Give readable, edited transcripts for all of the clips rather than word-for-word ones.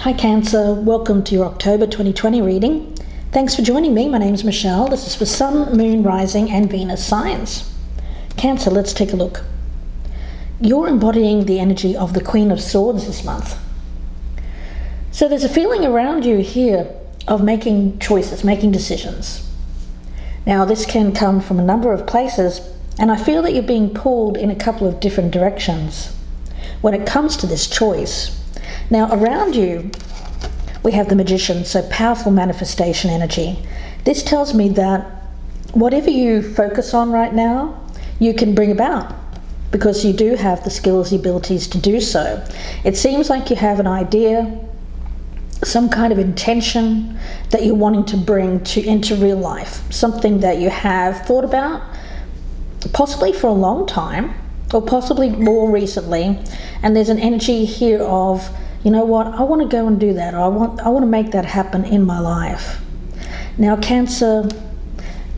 Hi Cancer, welcome to your October 2020 reading. Thanks for joining me. My name is Michelle. This is for Sun, Moon, Rising and Venus signs. Cancer, let's take a look. You're embodying the energy of the Queen of Swords this month. So there's a feeling around you here of making choices, making decisions. Now this can come from a number of places, and I feel that you're being pulled in a couple of different directions when it comes to this choice. Now around you we have the Magician, so powerful manifestation energy. This tells me that whatever you focus on right now, you can bring about, because you do have the skills, the abilities to do so. It seems like you have an idea, some kind of intention that you're wanting to bring into real life, something that you have thought about, possibly for a long time, or possibly more recently, and there's an energy here of, you know what, I want to go and do that, or I want to make that happen in my life. Now Cancer,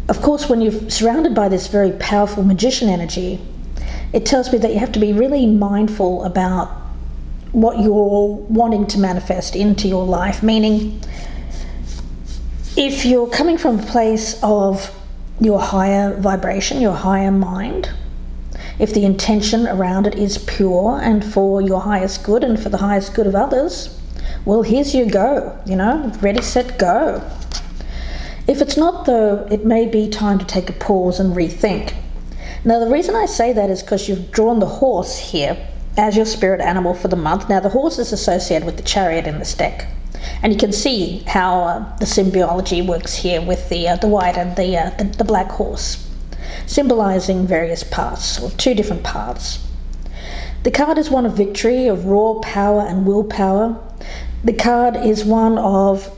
of course, when you're surrounded by this very powerful Magician energy, it tells me that you have to be really mindful about what you're wanting to manifest into your life. Meaning, if you're coming from a place of your higher vibration, your higher mind, if the intention around it is pure and for your highest good and for the highest good of others, well, here's you go, ready, set, go. If it's not though, it may be time to take a pause and rethink. Now the reason I say that is because you've drawn the horse here as your spirit animal for the month. Now the horse is associated with the Chariot in this deck, and you can see how the symbiology works here with the white and the black horse, symbolizing various paths, or two different paths. The card is one of victory, of raw power and willpower. The card is one of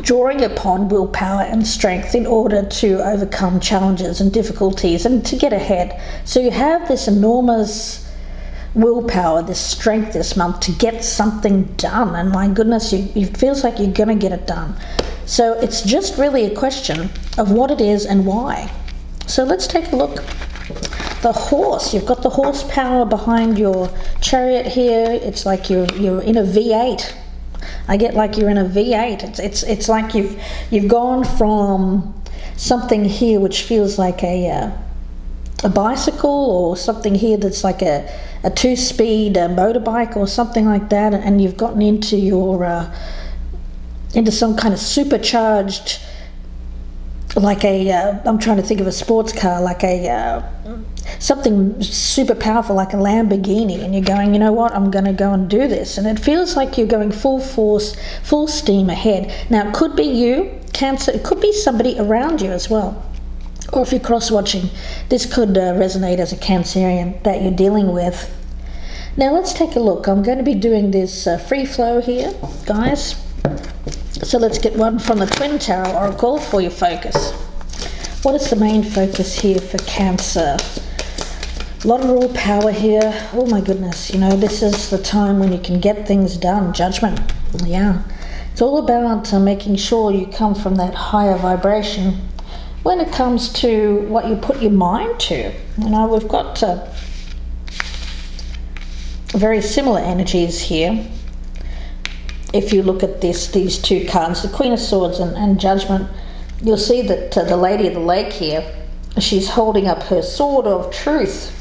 drawing upon willpower and strength in order to overcome challenges and difficulties and to get ahead. So you have this enormous willpower, this strength this month to get something done, and my goodness, it feels like you're going to get it done. So it's just really a question of what it is and why. So let's take a look. The horse, you've got the horsepower behind your chariot here. It's like you're in a V8. I get like you're in a V8. It's like you've gone from something here which feels like a bicycle, or something here that's like a two-speed motorbike or something like that, and you've gotten into into some kind of supercharged, like I'm trying to think of a sports car, like something super powerful, like a Lamborghini, and you're going, you know what, I'm going to go and do this, and it feels like you're going full force, full steam ahead. Now it could be you, Cancer, it could be somebody around you as well, or if you're cross-watching, this could resonate as a Cancerian that you're dealing with. Now let's take a look. I'm going to be doing this free flow here, guys. So let's get one from the Twin Tarot Oracle for your focus. What is the main focus here for Cancer? A lot of raw power here. Oh my goodness, this is the time when you can get things done. Judgment. Yeah. It's all about making sure you come from that higher vibration when it comes to what you put your mind to. We've got very similar energies here. If you look at these two cards, the Queen of Swords and Judgment, you'll see that the Lady of the Lake here, she's holding up her sword of truth.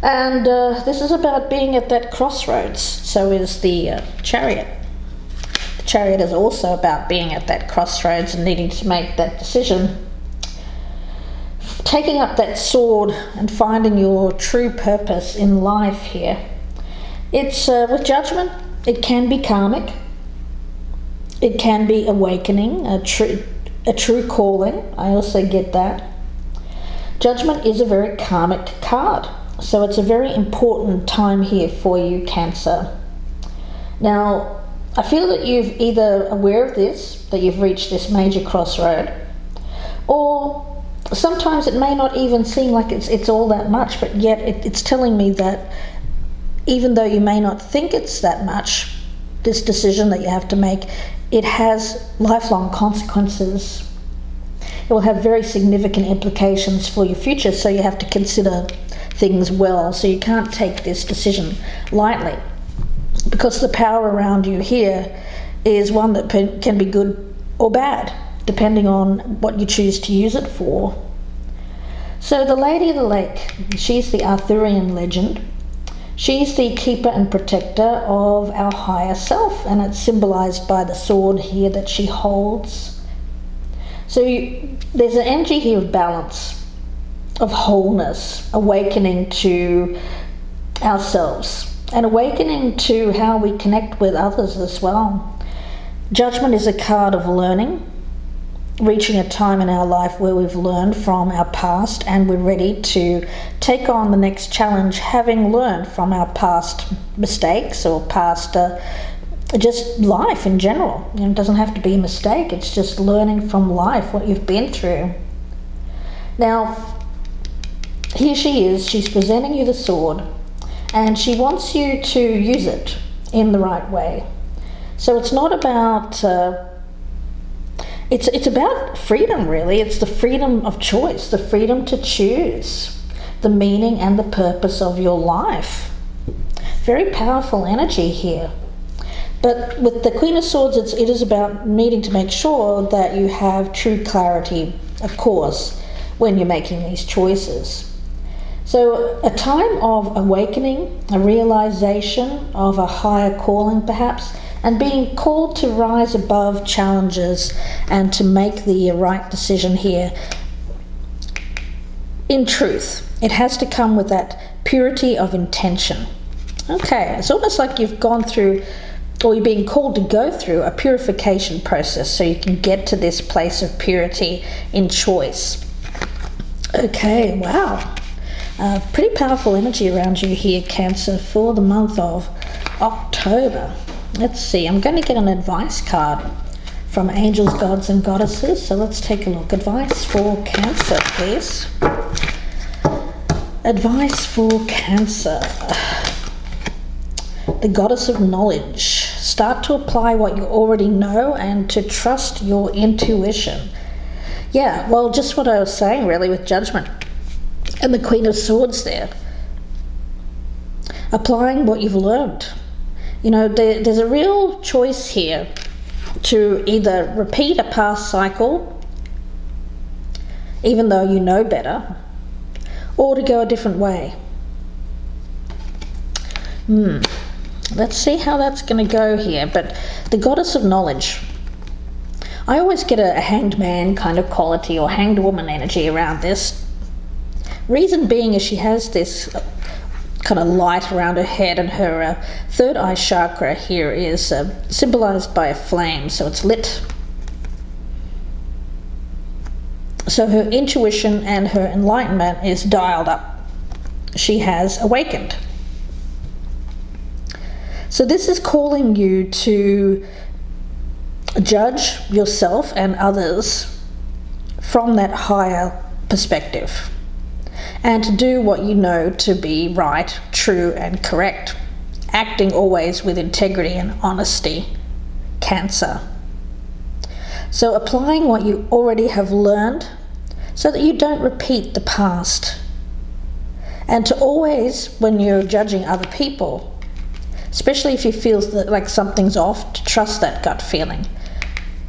And this is about being at that crossroads. So is the Chariot. The Chariot is also about being at that crossroads and needing to make that decision. Taking up that sword and finding your true purpose in life here. It's with Judgment, it can be karmic. It can be awakening, a true calling. I also get that. Judgment is a very karmic card, so it's a very important time here for you, Cancer. Now, I feel that you've either aware of this, that you've reached this major crossroad, or sometimes it may not even seem like it's all that much, but yet it's telling me that even though you may not think it's that much, this decision that you have to make, it has lifelong consequences. It will have very significant implications for your future, so you have to consider things well. So you can't take this decision lightly. because the power around you here is one that can be good or bad, depending on what you choose to use it for. So the Lady of the Lake, she's the Arthurian legend. She's the keeper and protector of our higher self, and it's symbolized by the sword here that she holds. So there's an energy here of balance, of wholeness, awakening to ourselves, and awakening to how we connect with others as well. Judgment is a card of learning, reaching a time in our life where we've learned from our past and we're ready to take on the next challenge, having learned from our past mistakes or past just life in general. You know, it doesn't have to be a mistake, it's just learning from life, what you've been through. Now, here she is, she's presenting you the sword, and she wants you to use it in the right way. So it's not about it's about freedom, really. It's the freedom of choice, the freedom to choose the meaning and the purpose of your life. Very powerful energy here. But with the Queen of Swords, it is about needing to make sure that you have true clarity, of course, when you're making these choices. So a time of awakening, a realization of a higher calling perhaps, and being called to rise above challenges and to make the right decision here. In truth, it has to come with that purity of intention. Okay, it's almost like you've gone through, or you're being called to go through a purification process so you can get to this place of purity in choice. Okay, wow. Pretty powerful energy around you here, Cancer, for the month of October. Let's see, I'm going to get an advice card from angels, gods and goddesses. So let's take a look. Advice for Cancer, please. Advice for Cancer. The Goddess of Knowledge. Start to apply what you already know and to trust your intuition. Yeah, well, just what I was saying really with Judgment and the Queen of Swords there. Applying what you've learned. You know, there's a real choice here to either repeat a past cycle, even though you know better, or to go a different way. Let's see how that's going to go here. But the Goddess of Knowledge. I always get a hanged man kind of quality or hanged woman energy around this. Reason being is she has this kind of light around her head, and her third eye chakra here is symbolized by a flame, so it's lit. So her intuition and her enlightenment is dialed up. She has awakened. So this is calling you to judge yourself and others from that higher perspective, and to do what you know to be right, true and correct, acting always with integrity and honesty, Cancer. So applying what you already have learned so that you don't repeat the past, and to always, when you're judging other people, especially if you feel that like something's off, to trust that gut feeling,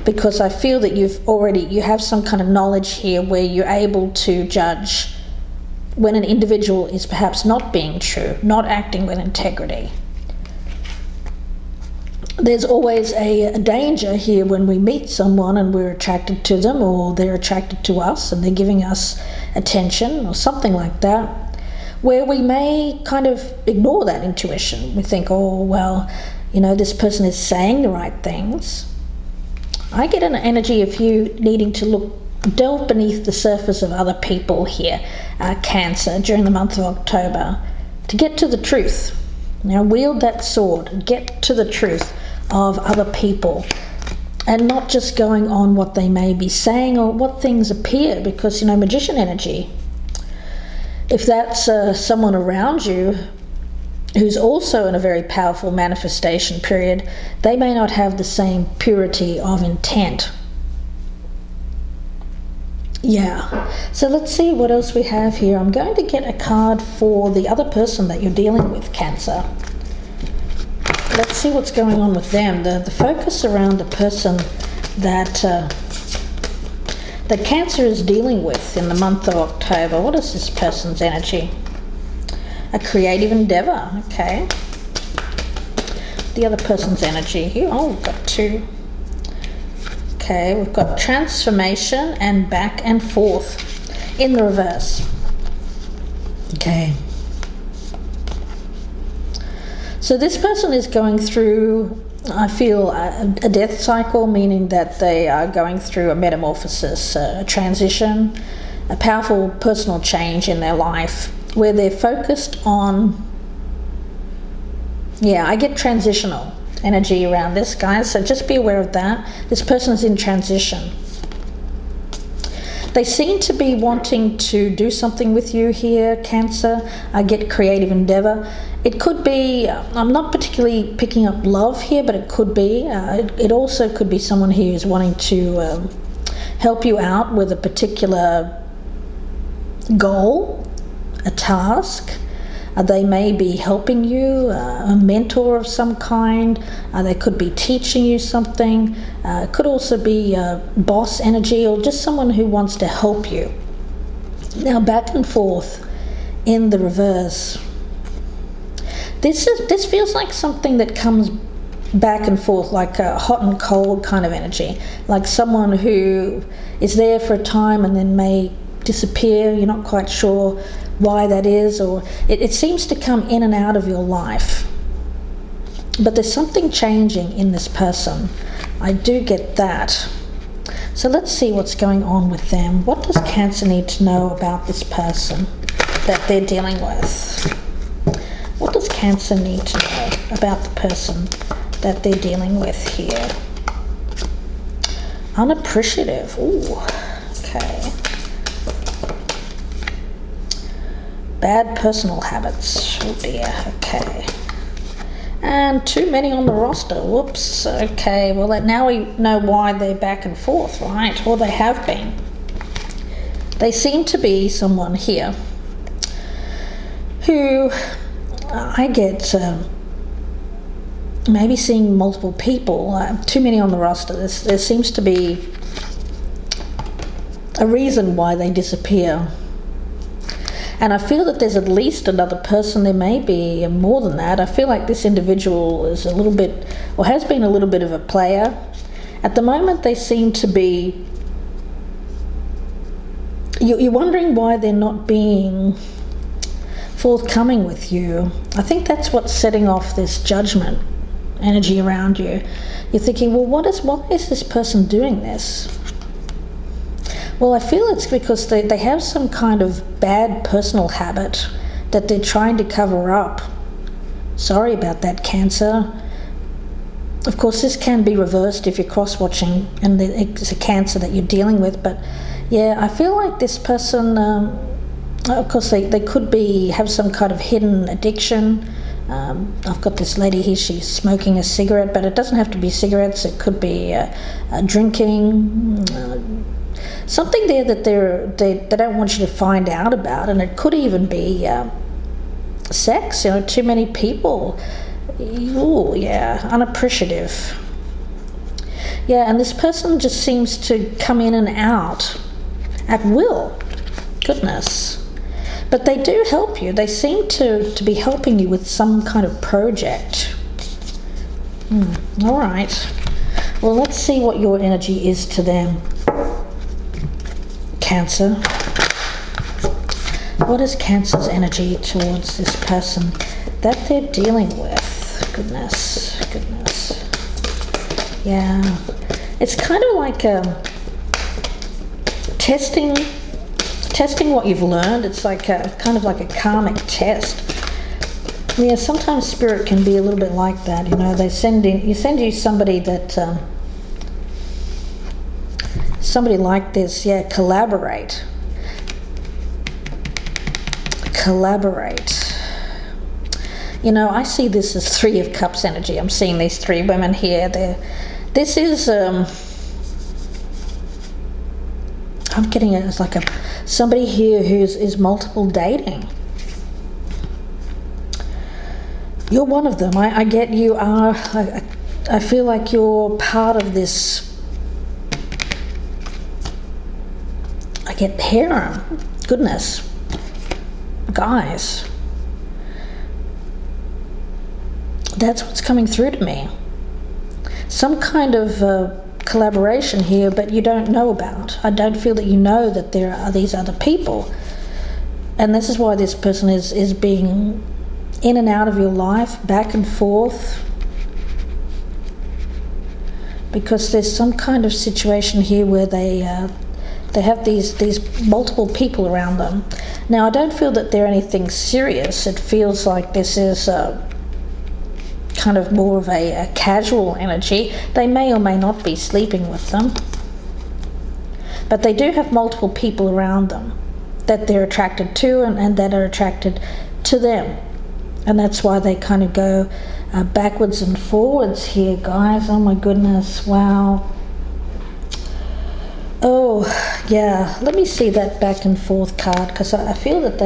because I feel that you have some kind of knowledge here where you're able to judge when an individual is perhaps not being true, not acting with integrity. There's always a danger here when we meet someone and we're attracted to them, or they're attracted to us and they're giving us attention or something like that, where we may kind of ignore that intuition. We think, oh, well, you know, this person is saying the right things. I get an energy of you needing to delve beneath the surface of other people here, Cancer, during the month of October, to get to the truth. Now wield that sword, get to the truth of other people, and not just going on what they may be saying or what things appear, because, you know, Magician energy, if that's someone around you who's also in a very powerful manifestation period, they may not have the same purity of intent. Yeah, so let's see what else we have here. I'm going to get a card for the other person that you're dealing with, Cancer. let's see what's going on with them. The focus around the person that Cancer is dealing with in the month of October. What is this person's energy? A creative endeavor, okay. The other person's energy here. Oh, we've got two. Okay, we've got transformation and back and forth in the reverse. Okay. So this person is going through, I feel, a death cycle, meaning that they are going through a metamorphosis, a transition, a powerful personal change in their life where they're focused on, I get transitional energy around this, guys, so just be aware of that. This person is in transition. They seem to be wanting to do something with you here, Cancer. I get creative endeavor. It could be, I'm not particularly picking up love here, but it could be. It also could be someone who is wanting to help you out with a particular goal, a task. They may be helping you, a mentor of some kind. They could be teaching you something. It could also be boss energy or just someone who wants to help you. Now, back and forth in the reverse. This feels like something that comes back and forth, like a hot and cold kind of energy, like someone who is there for a time and then may disappear. You're not quite sure why that is, or it seems to come in and out of your life. But there's something changing in this person. I do get that. So let's see what's going on with them. What does Cancer need to know about this person that they're dealing with? What does Cancer need to know about the person that they're dealing with here? Unappreciative. Ooh, okay. Bad personal habits. Oh dear, okay. And too many on the roster. Whoops, okay. Well, now we know why they're back and forth, right? Or they have been. They seem to be someone here who I get maybe seeing multiple people. Too many on the roster. There seems to be a reason why they disappear. And I feel that there's at least another person. There may be more than that. I feel like this individual is a little bit, or has been a little bit of a player. At the moment, they seem to be, you're wondering why they're not being forthcoming with you. I think that's what's setting off this judgment energy around you. You're thinking, well, why is this person doing this? Well, I feel it's because they have some kind of bad personal habit that they're trying to cover up. Sorry about that, Cancer. Of course, this can be reversed if you're cross-watching and it's a Cancer that you're dealing with. But yeah, I feel like this person, of course, they could have some kind of hidden addiction. I've got this lady here, she's smoking a cigarette, but it doesn't have to be cigarettes. It could be drinking, something there that they don't want you to find out about. And it could even be sex, too many people. Ooh, yeah, unappreciative. Yeah, and this person just seems to come in and out at will. Goodness. But they do help you. They seem to be helping you with some kind of project. All right. Well, let's see what your energy is to them. Cancer. What is Cancer's energy towards this person that they're dealing with? Goodness. Yeah. It's kind of like testing what you've learned. It's like kind of like a karmic test. Yeah, sometimes spirit can be a little bit like that. They send you somebody that somebody like this. Yeah, collaborate. I see this as Three of Cups energy. I'm seeing these three women here. This is I'm getting it as like somebody here who is multiple dating. You're one of them. I get you are. I feel like you're part of this. I get harem. Goodness. Guys. That's what's coming through to me. Some kind of collaboration here, but you don't know about. I don't feel that you know that there are these other people. And this is why this person is being in and out of your life, back and forth. Because there's some kind of situation here where they have these multiple people around them. Now, I don't feel that they're anything serious. It feels like this is kind of more of a casual energy. They may or may not be sleeping with them, but they do have multiple people around them that they're attracted to and that are attracted to them. And that's why they kind of go backwards and forwards here, guys. Oh my goodness, wow. Oh, yeah, let me see that back and forth card, because I feel that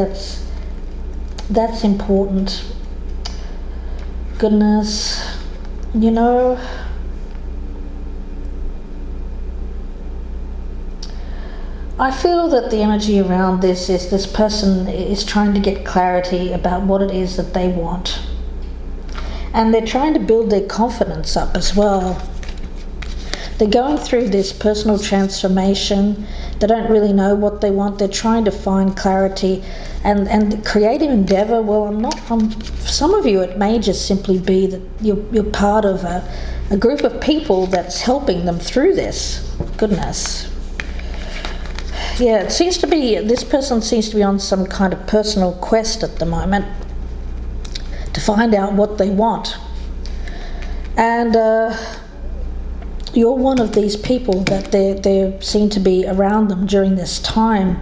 that's important. Goodness, you know, I feel that the energy around this is this person is trying to get clarity about what it is that they want. And they're trying to build their confidence up as well. They're going through this personal transformation. They don't really know what they want. They're trying to find clarity. And creative endeavor, well, for some of you it may just simply be that you're part of a group of people that's helping them through this. Goodness. Yeah, it seems to be, this person seems to be on some kind of personal quest at the moment to find out what they want. And you're one of these people that they seem to be around them during this time.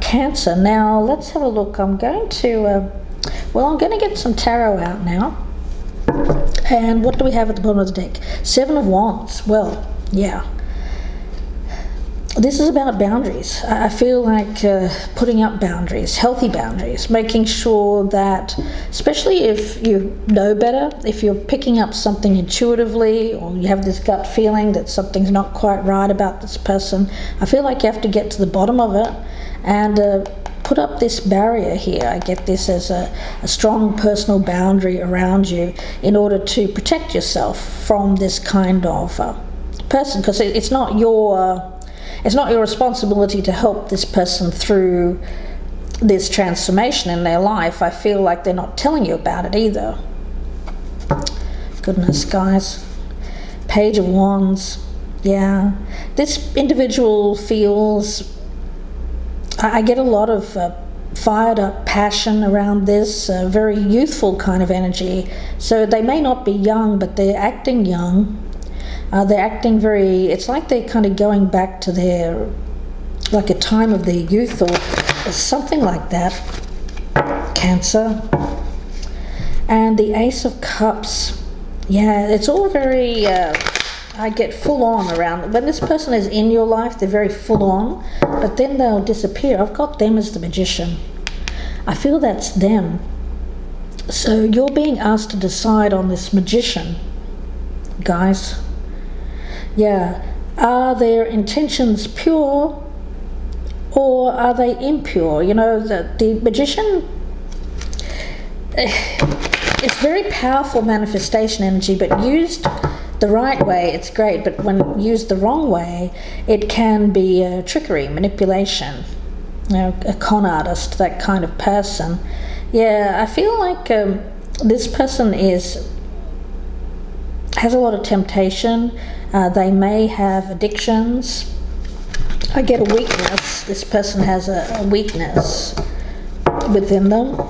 Cancer. Now, let's have a look. I'm going to get some tarot out now. And what do we have at the bottom of the deck? 7 of Wands. Well, yeah. This is about boundaries. I feel like putting up boundaries, healthy boundaries, making sure that, especially if you know better, if you're picking up something intuitively or you have this gut feeling that something's not quite right about this person, I feel like you have to get to the bottom of it and put up this barrier here. I get this as a strong personal boundary around you in order to protect yourself from this kind of person, because it's not your responsibility to help this person through this transformation in their life. I feel like they're not telling you about it either. Goodness, guys. Page of Wands. Yeah. This individual feels... I get a lot of fired up passion around this, very youthful kind of energy. So they may not be young, but they're acting young. They're acting very, it's like they're kind of going back to their, like a time of their youth or something like that. Cancer. And the Ace of Cups. Yeah, it's all very, I get full on around. When this person is in your life, they're very full on, but then they'll disappear. I've got them as the Magician. I feel that's them. So you're being asked to decide on this Magician, guys. Yeah, are their intentions pure or are they impure? You know, the Magician, it's very powerful manifestation energy, but used the right way, it's great. But when used the wrong way, it can be trickery, manipulation, you know, a con artist, that kind of person. Yeah, I feel like this person has a lot of temptation. They may have addictions. I get a weakness. This person has a weakness within them,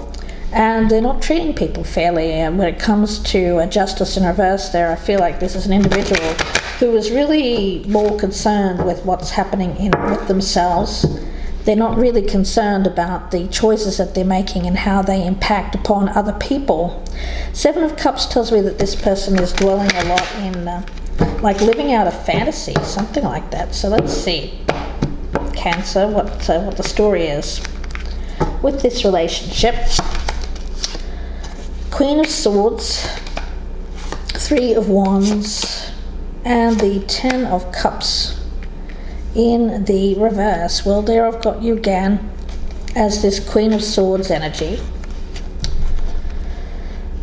and they're not treating people fairly. And when it comes to justice in reverse there, I feel like this is an individual who is really more concerned with what's happening with themselves. They're not really concerned about the choices that they're making and how they impact upon other people. 7 of Cups tells me that this person is dwelling a lot in like living out a fantasy, something like that. So let's see, Cancer, what the story is with this relationship. Queen of Swords, Three of Wands, and the Ten of Cups in the reverse. Well, there I've got you again as this Queen of Swords energy.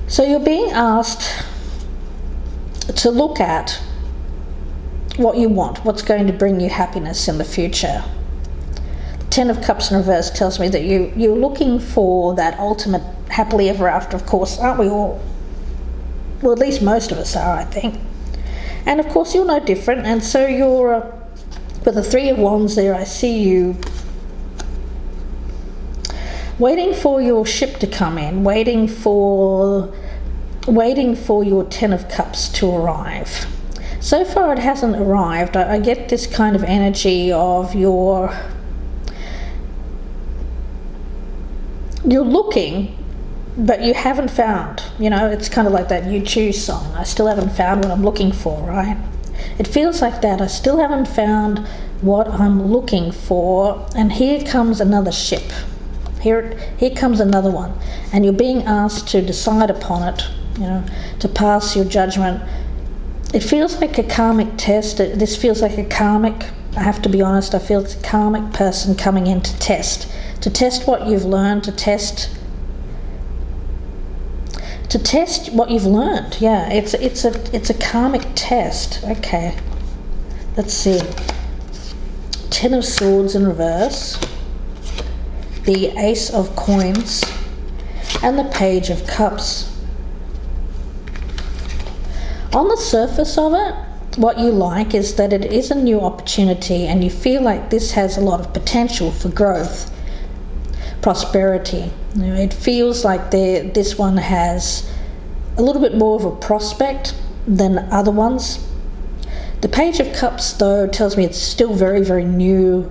So you're being asked to look at what you want, what's going to bring you happiness in the future. Ten of Cups in reverse tells me that you're looking for that ultimate happily ever after, of course, aren't we all? Well, at least most of us are, I think. And of course you're no different, and so you're with the Three of Wands there, I see you waiting for your ship to come in, waiting for your Ten of Cups to arrive. So far it hasn't arrived. I get this kind of energy of you're looking, but you haven't found. You know, it's kind of like that You Choose song. I still haven't found what I'm looking for, right? It feels like that. I still haven't found what I'm looking for, and here comes another ship. Here comes another one, and you're being asked to decide upon it, you know, to pass your judgment. It feels like a karmic test. This feels like a karmic, I have to be honest, I feel it's a karmic person coming in to test what you've learned, to test what you've learned. Yeah, it's a karmic test. Okay, let's see. Ten of Swords in reverse, the Ace of Coins, and the Page of Cups. On the surface of it, what you like is that it is a new opportunity, and you feel like this has a lot of potential for growth, prosperity. You know, it feels like this one has a little bit more of a prospect than other ones. The Page of Cups, though, tells me it's still very, very new.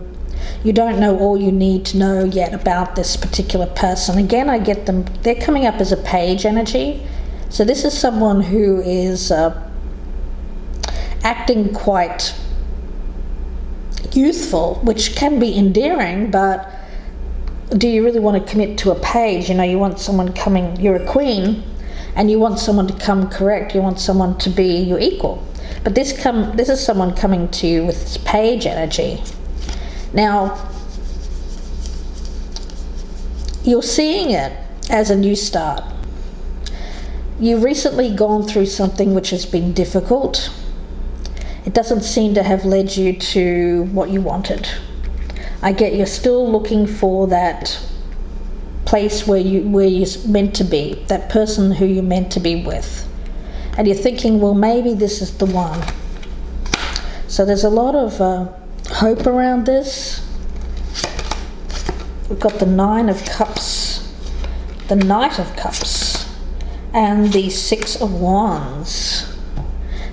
You don't know all you need to know yet about this particular person. Again, I get them, they're coming up as a page energy. So this is someone who is acting quite youthful, which can be endearing, but do you really want to commit to a page? You know, you want someone coming, you're a queen, and you want someone to come correct, you want someone to be your equal. But this is someone coming to you with this page energy. Now, you're seeing it as a new start. You've recently gone through something which has been difficult. It doesn't seem to have led you to what you wanted. I get you're still looking for that place where you're meant to be, that person who you're meant to be with. And you're thinking, well, maybe this is the one. So there's a lot of hope around this. We've got the Nine of Cups, the Knight of Cups, and the Six of Wands.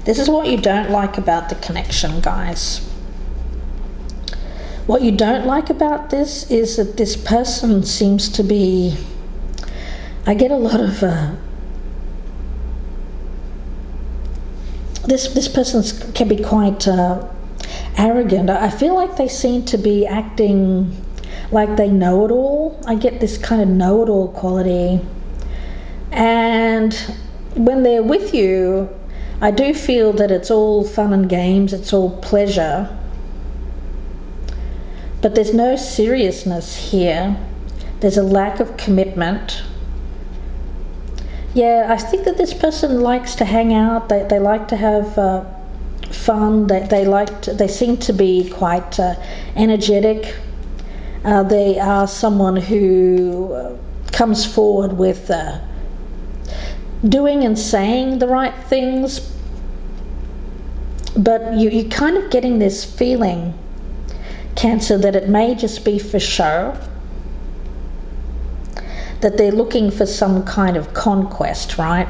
This is what you don't like about the connection, guys. What you don't like about this is that this person seems to be, I get a lot of, this person can be quite arrogant. I feel like they seem to be acting like they know it all. I get this kind of know-it-all quality. And when they're with you, I do feel that it's all fun and games, it's all pleasure. But there's no seriousness here. There's a lack of commitment. Yeah, I think that this person likes to hang out. They like to have fun. They seem to be quite energetic. They are someone who comes forward with doing and saying the right things. But you're kind of getting this feeling, Cancer, that it may just be for show, that they're looking for some kind of conquest, right?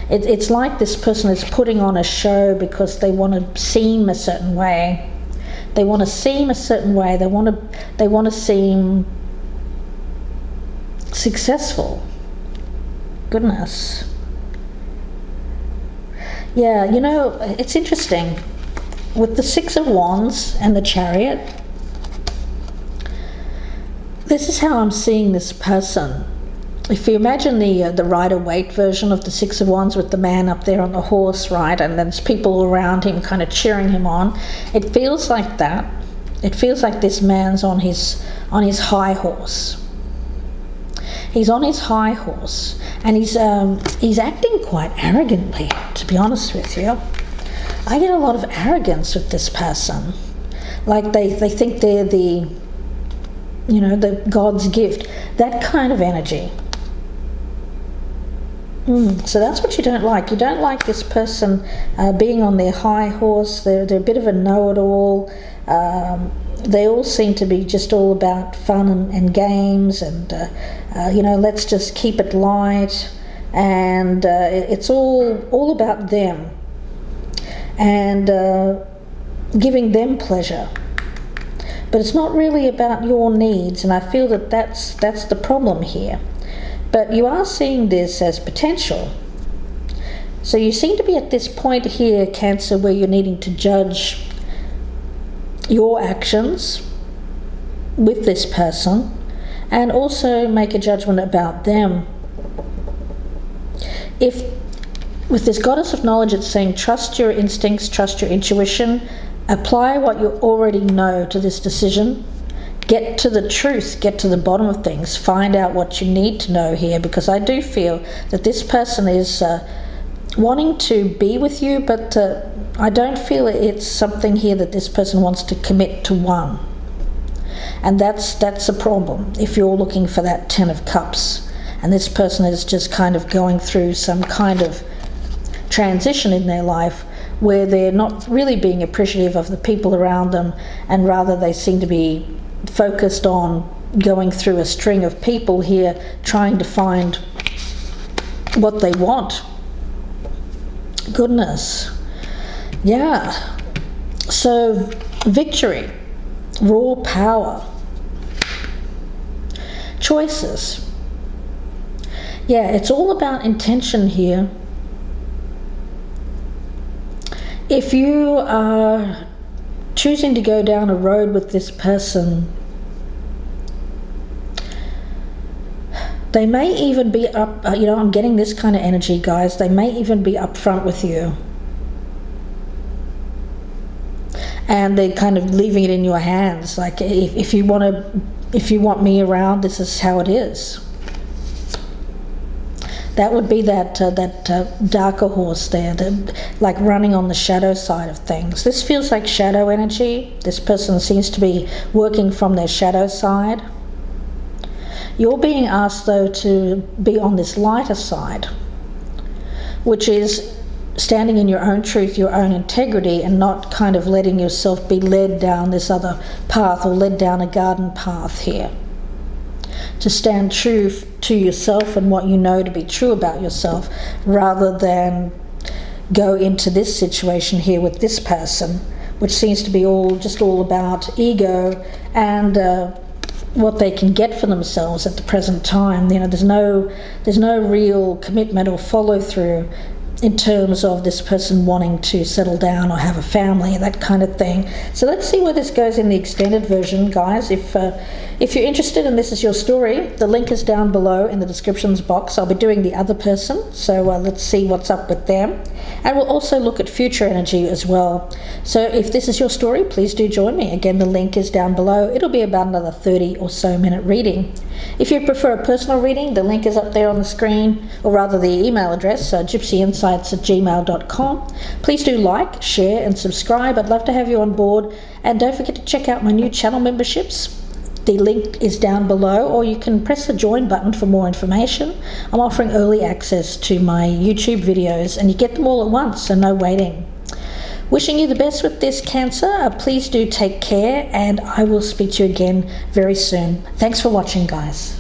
It's like this person is putting on a show because they want to seem a certain way. They want to seem a certain way. They want to seem successful. Goodness. Yeah, you know, it's interesting. With the Six of Wands and the Chariot, this is how I'm seeing this person. if you imagine the Rider-Waite version of the Six of Wands with the man up there on the horse, right, and there's people around him kind of cheering him on, it feels like that. It feels like this man's on his high horse. He's on his high horse, and he's acting quite arrogantly, to be honest with you. I get a lot of arrogance with this person. Like they think they're the God's gift. That kind of energy. So that's what you don't like. You don't like this person being on their high horse. They're a bit of a know-it-all. They all seem to be just all about fun and games, and let's just keep it light, and it's all about them and giving them pleasure. But it's not really about your needs, and I feel that that's the problem here. But you are seeing this as potential. So you seem to be at this point here, Cancer, where you're needing to judge your actions with this person and also make a judgment about them. If with this Goddess of Knowledge, it's saying trust your instincts, trust your intuition, apply what you already know to this decision. Get to the truth, get to the bottom of things, find out what you need to know here, because I do feel that this person is wanting to be with you, but I don't feel it's something here that this person wants to commit to one. And that's a problem if you're looking for that 10 of Cups, and this person is just kind of going through some kind of transition in their life where they're not really being appreciative of the people around them, and rather they seem to be focused on going through a string of people here trying to find what they want. Goodness. Yeah. So victory, raw power, choices. Yeah, it's all about intention here. If you are choosing to go down a road with this person, they may even be up, I'm getting this kind of energy, guys, they may even be upfront with you. And they're kind of leaving it in your hands, like if you want me around, this is how it is. That would be that darker horse there, like running on the shadow side of things. This feels like shadow energy. This person seems to be working from their shadow side. You're being asked, though, to be on this lighter side, which is standing in your own truth, your own integrity, and not kind of letting yourself be led down this other path or led down a garden path here. To stand true to yourself and what you know to be true about yourself, rather than go into this situation here with this person, which seems to be all about ego and what they can get for themselves at the present time. There's no real commitment or follow through in terms of this person wanting to settle down or have a family, that kind of thing. So let's see where this goes in the extended version, guys. If you're interested and this is your story, the link is down below in the descriptions box. I'll be doing the other person, so let's see what's up with them. And we'll also look at future energy as well. So if this is your story, please do join me. Again, the link is down below. It'll be about another 30 or so minute reading. If you prefer a personal reading, the link is up there on the screen, or rather the email address, gypsyinsights@gmail.com. Please do like, share and subscribe. I'd love to have you on board. And don't forget to check out my new channel memberships. The link is down below, or you can press the join button for more information. I'm offering early access to my YouTube videos, and you get them all at once, so no waiting. Wishing you the best with this, Cancer. Please do take care, and I will speak to you again very soon. Thanks for watching, guys.